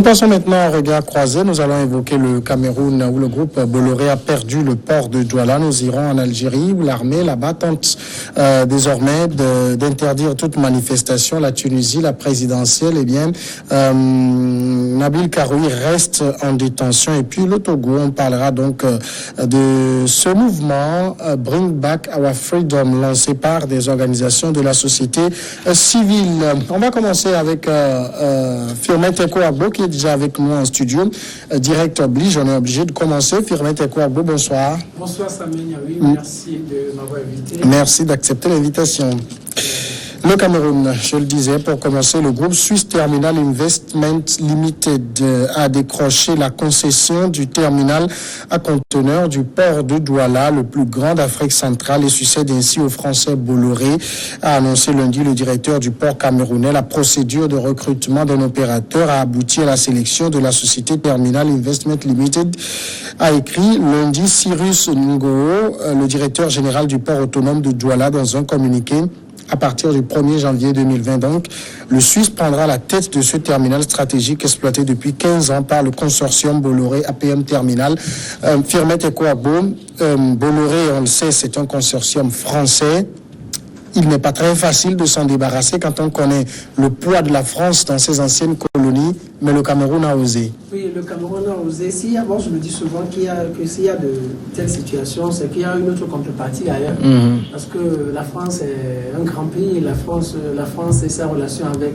Nous passons maintenant à regard croisé. Nous allons évoquer le Cameroun où le groupe Bolloré a perdu le port de Douala. Nous irons en Algérie où l'armée là-bas tente désormais d'interdire toute manifestation. La Tunisie, la présidentielle, Nabil Karoui reste en détention. Et puis le Togo, on parlera donc de ce mouvement Bring Back Our Freedom lancé par des organisations de la société civile. On va commencer avec Firmin Teko Agbo qui est déjà avec nous en studio. Direct oblige, on est obligé de commencer. Firmin Teko Agbo, bonsoir. Bonsoir Samuel Niaoui, merci de m'avoir invité. Merci d'accepter l'invitation. Le Cameroun, je le disais, pour commencer, le groupe Swiss Terminal Investment Limited a décroché la concession du terminal à conteneurs du port de Douala, le plus grand d'Afrique centrale, et succède ainsi au français Bolloré, a annoncé lundi le directeur du port camerounais. La procédure de recrutement d'un opérateur a abouti à la sélection de la société Terminal Investment Limited, a écrit lundi Cyrus Ngoo, le directeur général du port autonome de Douala, dans un communiqué. À partir du 1er janvier 2020, donc, le Suisse prendra la tête de ce terminal stratégique exploité depuis 15 ans par le consortium Bolloré APM Terminal. Firmin Teko Agbo, Bolloré, on le sait, c'est un consortium français. Il n'est pas très facile de s'en débarrasser quand on connaît le poids de la France dans ses anciennes colonies, mais le Cameroun a osé. Oui, le Cameroun a osé. Bon, je me dis souvent s'il y a de telles situations, c'est qu'il y a une autre contrepartie ailleurs. Parce que la France est un grand pays, la France et sa relation avec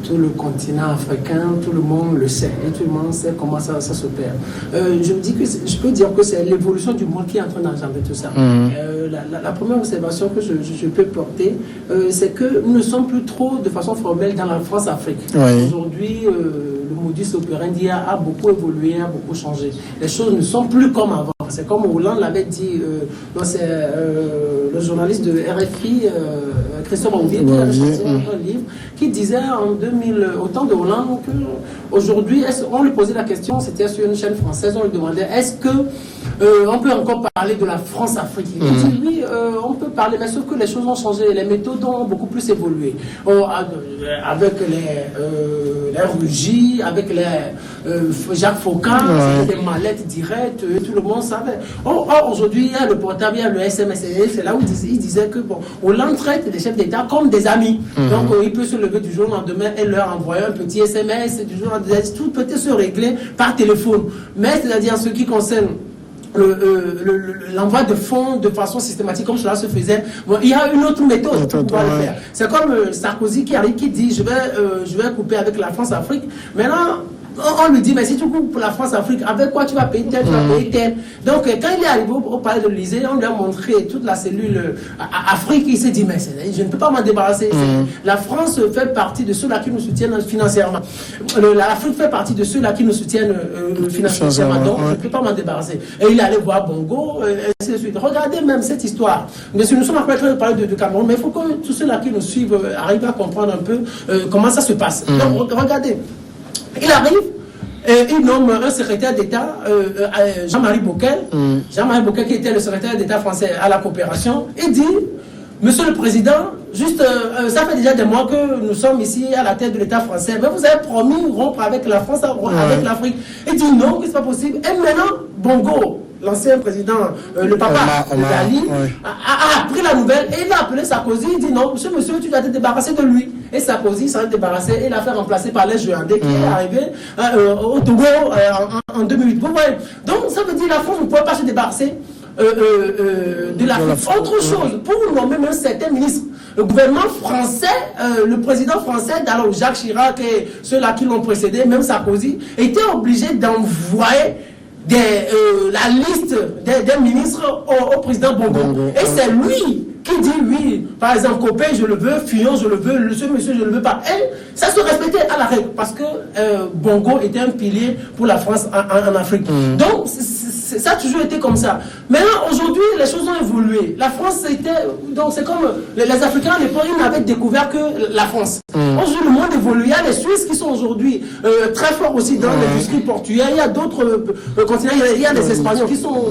tout le continent africain, tout le monde le sait, et tout le monde sait comment ça s'opère. Je me dis que je peux dire que c'est l'évolution du monde qui est en train d'engendrer tout ça. La première observation que je peux porter, c'est que nous ne sommes plus trop de façon formelle dans la France-Afrique. Oui. Aujourd'hui, le modus operandi a beaucoup évolué, a beaucoup changé. Les choses ne sont plus comme avant. C'est comme Hollande l'avait dit, c'est le journaliste de RFI, Christophe Aouvier, qui avait sorti un livre qui disait en 2000, au temps de Hollande, qu'aujourd'hui, on lui posait la question, c'était sur une chaîne française, on lui demandait, est-ce que on peut encore parler de la France-Afrique? Il dit oui, on peut parler, mais sauf que les choses ont changé, les méthodes ont beaucoup plus évolué. Avec les rugis, avec les Jacques Faucon, c'était des mallettes directes, tout le monde savait. Aujourd'hui, il y a le portable, il y a le SMS, c'est là où il disait que Hollande traite des chefs d'État comme des amis. Donc il peut se lever du jour au lendemain et leur envoyer un petit SMS, du jour au lendemain, tout peut se régler par téléphone. Mais c'est-à-dire ce qui concerne l'envoi de fonds de façon systématique comme cela se faisait, il y a une autre méthode pour pouvoir le faire. C'est comme Sarkozy qui arrive, qui dit je vais couper avec la France-Afrique. Maintenant on lui dit, mais si tu coupes pour la France-Afrique, avec quoi tu vas payer tel, tu vas payer tel. Donc, quand il est arrivé au palais de l'Élysée, on lui a montré toute la cellule Afrique, il s'est dit, mais je ne peux pas m'en débarrasser. La France fait partie de ceux-là qui nous soutiennent financièrement. L'Afrique fait partie de ceux-là qui nous soutiennent financièrement. Donc, je ne peux pas m'en débarrasser. Et il est allé voir Bongo, et ainsi de suite. Regardez même cette histoire. Bien sûr, nous sommes après en train de parler de Cameroun, mais il faut que tous ceux-là qui nous suivent arrivent à comprendre un peu comment ça se passe. Donc, regardez. Il arrive et il nomme un secrétaire d'État, Jean-Marie Bockel. Jean-Marie Bockel, qui était le secrétaire d'État français à la coopération, et dit, Monsieur le Président, juste, ça fait déjà des mois que nous sommes ici à la tête de l'État français, mais vous avez promis rompre avec la France, avec l'Afrique. Il dit non, que c'est pas possible. Et maintenant, Bongo, l'ancien président, le papa de Dali, a pris la nouvelle et il a appelé Sarkozy. Il dit non, monsieur, tu dois te débarrasser de lui. Et Sarkozy s'en est débarrassé et l'a fait remplacer par les Joandais qui est arrivé au Togo en 2008. Vous voyez. Donc ça veut dire que la France ne pouvait pas se débarrasser de l'Afrique. Autre chose, pour nommer un certain ministre, le gouvernement français, le président français, d'alors Jacques Chirac et ceux-là qui l'ont précédé, même Sarkozy, était obligé d'envoyer la liste des ministres au président Bongo. Et c'est lui qui dit oui, par exemple, Copé, je le veux, Fillon, je le veux, ce monsieur, je le veux pas. Et ça se respectait à la règle, parce que Bongo était un pilier pour la France en Afrique. Donc, ça a toujours été comme ça. Maintenant, aujourd'hui, les choses ont évolué. La France, donc c'est comme les Africains à l'époque, ils n'avaient découvert que la France. Aujourd'hui, le monde évolue. Il y a les Suisses qui sont aujourd'hui très forts aussi dans l'industrie portuaire. Il y a d'autres continents. Il y a les Espagnols qui sont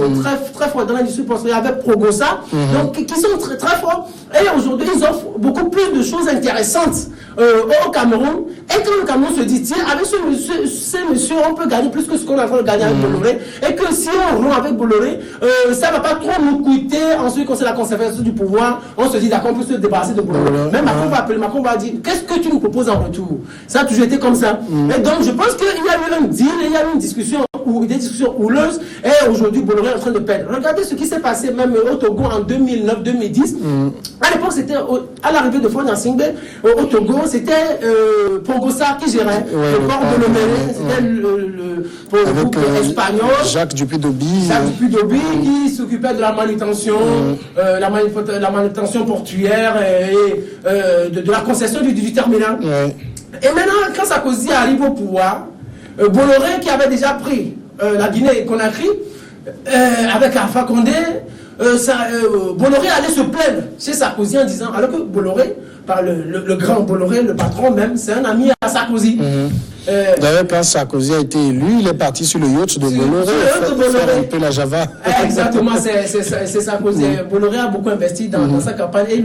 très forts dans l'industrie portuaire avec Progosa, donc qui sont très forts. Et aujourd'hui, ils offrent beaucoup plus de choses intéressantes au Cameroun. Et quand le Cameroun se dit, tiens, avec ces messieurs, on peut gagner plus que ce qu'on a fait gagner avec Bolloré. Et que si on rompt avec Bolloré, ça ne va pas trop nous coûter ensuite quand c'est la conservation du pouvoir. On se dit, d'accord, on peut se débarrasser de Bolloré. Même Macron va appeler, Macron va dire, qu'est-ce que tu nous proposes en retour? Ça a toujours été comme ça. Et donc, je pense qu'il y a eu un deal, il y a eu une discussion, des discussions houleuses. Et aujourd'hui, Bolloré est en train de perdre. Regardez ce qui s'est passé même au Togo en 2009-2010. À l'époque, c'était à l'arrivée de Faure Gnassingbé au Togo, c'était Pongosa qui gérait le port de Lomé. C'était le groupe espagnol. Jacques Dupuy-Doby. Jacques Dupuy-Doby qui s'occupait de la manutention, la manutention portuaire et de la concession du terminal. Et maintenant, quand Sarkozy arrive au pouvoir, Bolloré qui avait déjà pris la Guinée-Conakry avec Alpha Condé, Bolloré allait se plaindre chez Sarkozy en disant, alors que Bolloré, par le grand Bolloré, le patron même, c'est un ami à Sarkozy. D'ailleurs, quand Sarkozy a été élu, il est parti sur le yacht de Bolloré, faire un peu la Java. Exactement, c'est Sarkozy. Bolloré a beaucoup investi dans sa campagne et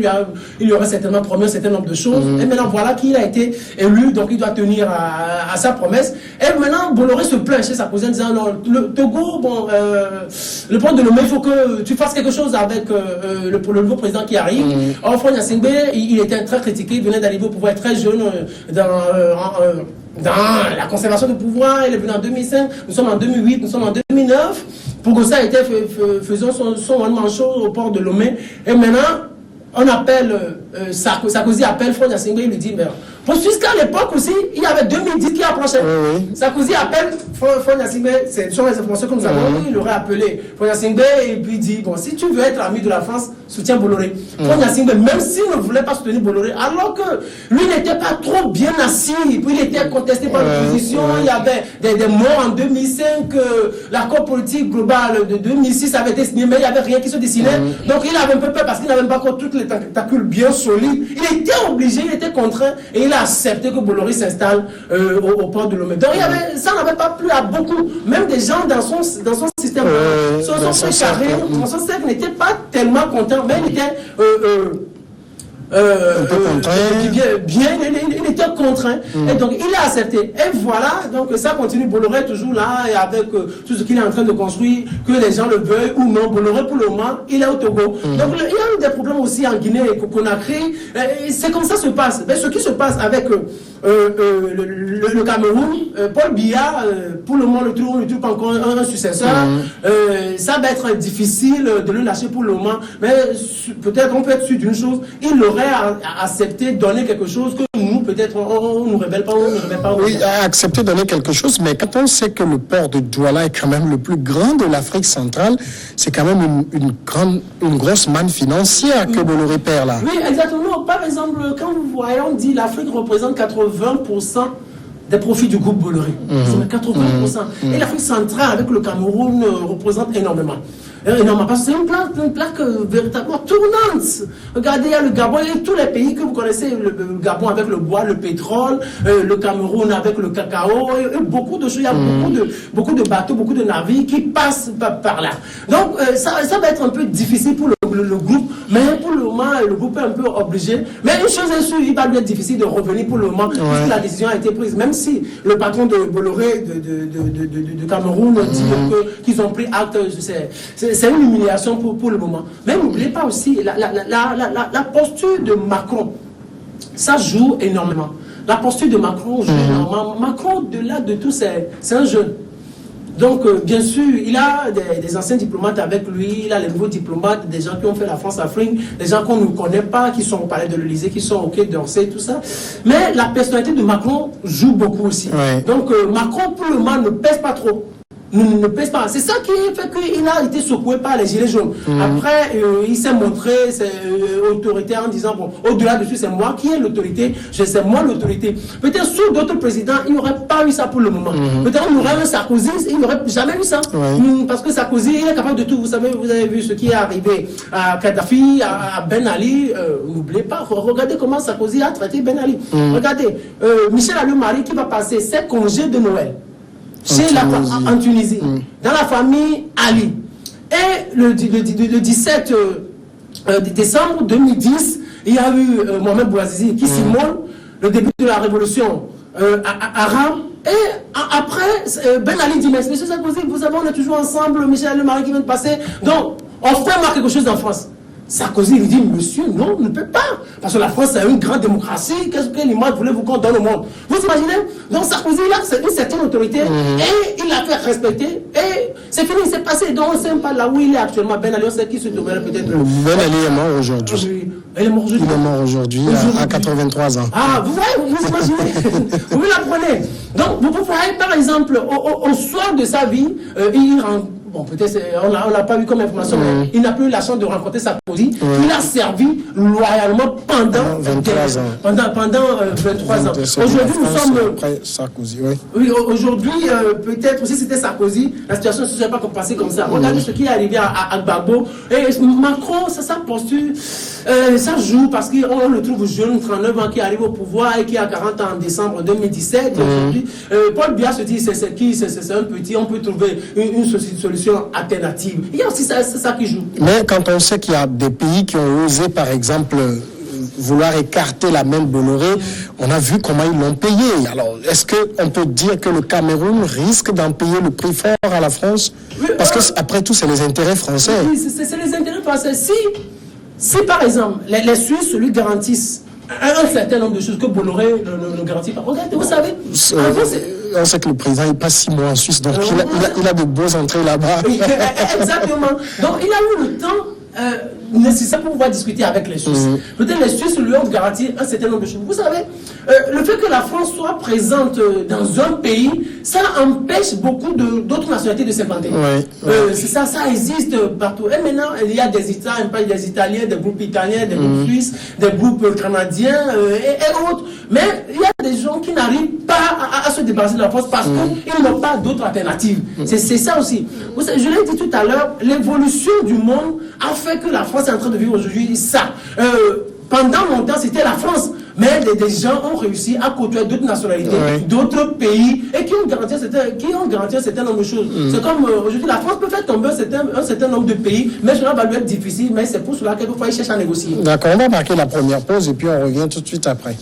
il lui aurait certainement promis un certain nombre de choses. Et maintenant, voilà qu'il a été élu, donc il doit tenir à sa promesse. Et maintenant, Bolloré se plaint chez Sarkozy en disant, non, le Togo, bon, le point de Lomé, il faut que tu fasses quelque chose avec le nouveau président qui arrive. Or, Faure Gnassingbé, il était très critiqué, il venait d'arriver au pouvoir très jeune dans la conservation du pouvoir. Il est venu en 2005, nous sommes en 2008, nous sommes en 2009. Pongosa était faisant son one-man show au port de Lomé. Et maintenant, on appelle, Sarkozy appelle Faure Gnassingbé, il lui dit, mais puisqu'à l'époque aussi, il y avait 2010 qui approchait. Sarkozy appelle Faure Gnassingbé, ce sont les informations que nous avons, il aurait appelé Faure Gnassingbé et puis dit, bon, si tu veux être ami de la France, soutiens Bolloré. Faure Gnassingbé, même s'il ne voulait pas soutenir Bolloré, alors que lui n'était pas trop bien assis, puis il était contesté par l'opposition, il y avait des morts en 2005, l'accord politique global de 2006 avait été signé, mais il n'y avait rien qui se dessinait. Donc il avait un peu peur parce qu'il n'avait pas encore toutes les tentacules bien solides. Il était obligé, il était contraint et il a accepté que Bolloré s'installe au port de Lomé. Donc ça n'avait pas plu à beaucoup. Même des gens dans son système, son carré, son cercle n'était pas tellement content, mais il était il était contraint et donc il a accepté et voilà, donc ça continue. Bolloré est toujours là et avec tout ce qu'il est en train de construire, que les gens le veuillent ou non, Bolloré pour le moment il est au Togo. Donc il y a eu des problèmes aussi en Guinée et Conakry, c'est comme ça se passe. Mais ce qui se passe avec le Cameroun, Paul Biya, pour le moment on ne trouve pas encore un successeur. Ça va être difficile de le lâcher pour le moment, mais peut-être on peut être sûr d'une chose, il aurait accepté de donner quelque chose que nous, peut-être, on ne révèle pas, Oui, accepter de donner quelque chose, mais quand on sait que le port de Douala est quand même le plus grand de l'Afrique centrale, c'est quand même une grosse manne financière que Bolloré perd là. Oui, exactement. Par exemple, quand vous voyez, on dit l'Afrique représente 80% des profits du groupe Bolloré. C'est 80%. Et l'Afrique centrale, avec le Cameroun, représente énormément. Parce que c'est une plaque véritablement tournante. Regardez, il y a le Gabon, il y a tous les pays que vous connaissez, le Gabon avec le bois, le pétrole, le Cameroun avec le cacao, et beaucoup de choses, il y a beaucoup de bateaux, beaucoup de navires qui passent par là. Donc, ça va être un peu difficile pour le groupe, mais pour le moment, le groupe est un peu obligé. Mais une chose est sûre, il va lui être difficile de revenir pour le moment, puisque la décision a été prise. Même si le patron de Bolloré de Cameroun dit qu'ils ont pris acte, c'est une humiliation pour le moment. Mais n'oubliez pas aussi, la posture de Macron, ça joue énormément. La posture de Macron joue énormément. Macron, au-delà de tout, c'est un jeune. Donc, bien sûr, il a des anciens diplomates avec lui, il a les nouveaux diplomates, des gens qui ont fait la France-Afrique, des gens qu'on ne connaît pas, qui sont au palais de l'Élysée, qui sont au Quai d'Orsay, tout ça. Mais la personnalité de Macron joue beaucoup aussi. Donc, Macron, pour le moment, ne pèse pas trop. Ne pèse pas. C'est ça qui fait qu'il a été secoué par les gilets jaunes. Après, il s'est montré autoritaire en disant, bon, au-delà de tout, c'est moi qui ai l'autorité, c'est moi l'autorité. Peut-être sous d'autres présidents, il n'y aurait pas eu ça pour le moment. Peut-être on aurait un Sarkozy, il n'y aurait jamais eu ça. Parce que Sarkozy, il est capable de tout. Vous savez, vous avez vu ce qui est arrivé à Kadhafi, à Ben Ali. N'oubliez pas, regardez comment Sarkozy a traité Ben Ali. Regardez, Michel Alliot-Marie qui va passer ses congés de Noël en Tunisie, dans la famille Ali. Et le 17 décembre 2010, il y a eu Mohamed Bouazizi qui simmole le début de la révolution arabe. Et après, Ben Ali dit, mais M. Sarkozy, vous savez, on est toujours ensemble, Michel Lemari qui vient de passer. Donc, on fait moi quelque chose en France. Sarkozy lui dit, monsieur, non, on ne peut pas. Parce que la France, c'est une grande démocratie. Qu'est-ce que l'image voulez-vous qu'on donne au monde? Vous imaginez? Donc Sarkozy, là, c'est une certaine autorité. Et il l'a fait respecter. Et c'est fini, c'est passé. Donc on ne sait pas là où il est actuellement. Ben Ali, on sait qui se trouve peut-être. Ben Ali est mort aujourd'hui. Il est mort aujourd'hui. Il est mort aujourd'hui à 83 ans. Ah, vous voyez, vous imaginez? Vous l'apprenez. Donc, vous voyez, par exemple, au soir de sa vie, il rentre. Bon, peut-être on l'a pas vu comme information, mais il n'a plus eu la chance de rencontrer Sarkozy. Il a servi loyalement pendant 23 ans. Pendant 23 ans. Aujourd'hui, nous sommes. Après Sarkozy, oui. Oui, aujourd'hui, peut-être si c'était Sarkozy, la situation ne se serait pas passée comme ça. Regardez ce qui est arrivé à Gbagbo. Et Macron, sa posture, ça joue parce qu'on le trouve jeune, 39 ans, qui arrive au pouvoir et qui a 40 ans en décembre 2017. Aujourd'hui, Paul Biya se dit c'est qui? C'est un petit, on peut trouver une solution alternative. Il y a aussi ça qui joue. Mais quand on sait qu'il y a des pays qui ont osé, par exemple, vouloir écarter la main de Bolloré, on a vu comment ils l'ont payé. Alors, est-ce qu'on peut dire que le Cameroun risque d'en payer le prix fort à la France? Oui, parce que, après tout, c'est les intérêts français. Oui, c'est les intérêts français. Si par exemple, les Suisses lui garantissent un certain nombre de choses que Bolloré ne garantit pas. Regardez, vous savez, on sait que le président n'est pas 6 mois en Suisse, donc il a de beaux entrées là-bas. Exactement. Donc il a eu le temps nécessaire pour pouvoir discuter avec les Suisses. Peut-être les Suisses lui ont garanti un certain nombre de choses. Vous savez, le fait que la France soit présente dans un pays, ça empêche beaucoup d'autres nationalités de s'implanter. C'est ça existe partout. Et maintenant, il y a des Italiens, des groupes italiens, des groupes suisses, des groupes canadiens et autres. Mais il y a des gens qui n'arrivent pas à se débarrasser de la France parce qu'ils n'ont pas d'autres alternatives. C'est ça aussi. Je l'ai dit tout à l'heure, l'évolution du monde a fait que la France est en train de vivre aujourd'hui ça. Pendant longtemps, c'était la France. Mais des gens ont réussi à côtoyer d'autres nationalités, d'autres pays, et qui ont garanti un certain nombre de choses. C'est comme aujourd'hui, la France peut faire tomber un certain nombre de pays, mais cela va lui être difficile, mais c'est pour cela qu'il faut chercher à négocier. D'accord, on va marquer la première pause et puis on revient tout de suite après.